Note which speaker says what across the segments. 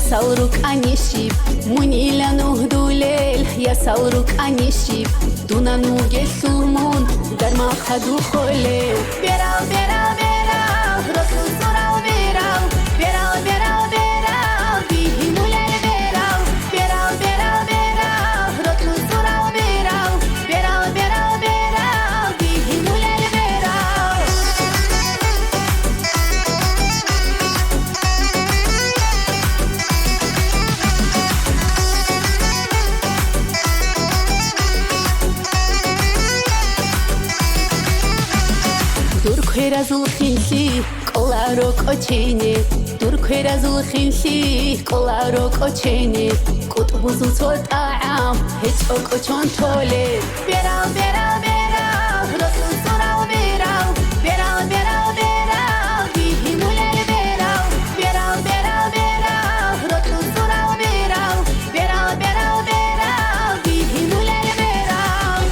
Speaker 1: салрук анишиб мунила нухдулел я салрук анишиб дунану гесумун дарма хаду холел берал берал берал росу сурал берал берал берал берал дихинулер берал берал берал берал росу сурал берал берал берал берал дихинулер берал დურქვერაზულ ხილში კოლარო კოჩენე დურქვერაზულ ხილში კოლარო კოჩენე კუტბუზუ ცოტაამ ჰეჭო კოჩონ თოლე ბერალ ბერალ ბერალ როსუ სურალ ბერალ ბერალ ბერალ ბერალ დიჰინულერ ბერალ ბერალ ბერალ ბერალ როსუ სურალ ბერალ ბერალ ბერალ ბერალ დიჰინულერ ბერალ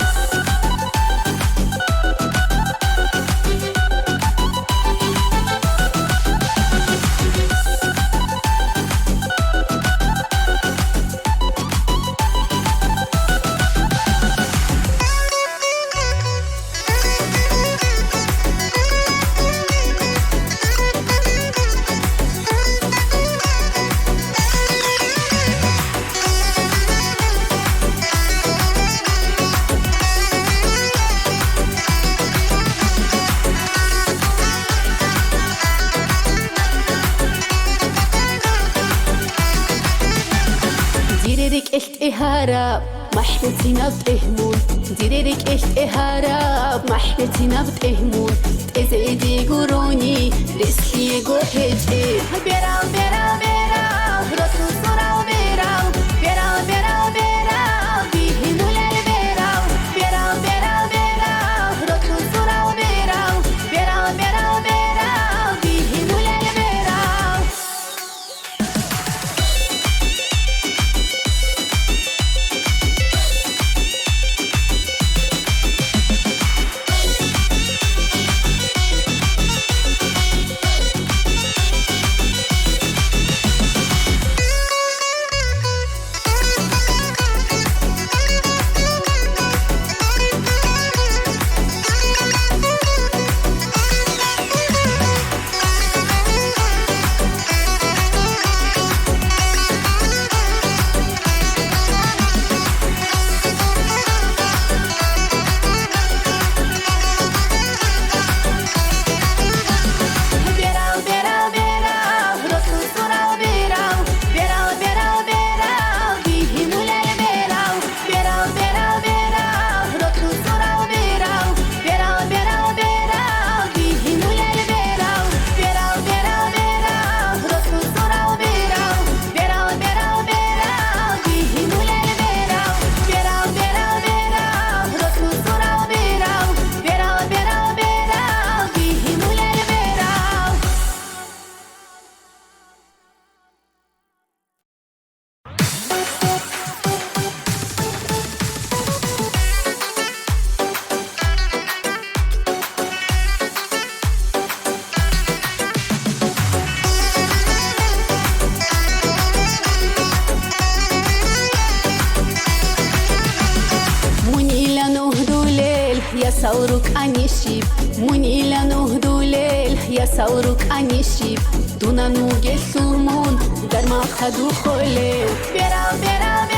Speaker 1: زيرك احتهارب محبتي نبتهمون زيرك احتهارب محبتي نبتهمون تزيدي قروني رسلي قوحجي بيرال بيرال بيرال رسو سرال بيرال بيرال بيرال بيرال ديهنولر بيرال بيرال بيرال بيرال رسو سرال بيرال بيرال بيرال بيرال ديهنولر بيرال بيرال بيرال بيرال رسو سرال بيرال بيرال بيرال بيرال ديهنولر بيرال بيرال بيرال بيرال رسو سرال بيرال بيرال بيرال بيرال ديهنولر بيرال بيرال بيرال بيرال رسو سرال بيرال بيرال بيرال بيرال ديهنولر بيرال بيرال بيرال بيرال رسو سرال بيرال بيرال بيرال بيرال ديهنولر بيرال مونيلا نهدولل يا صورك انيشيب مونيلا نهدولل يا صورك انيشيب دونانو جسومون درما خدو خولل بيرال بيرال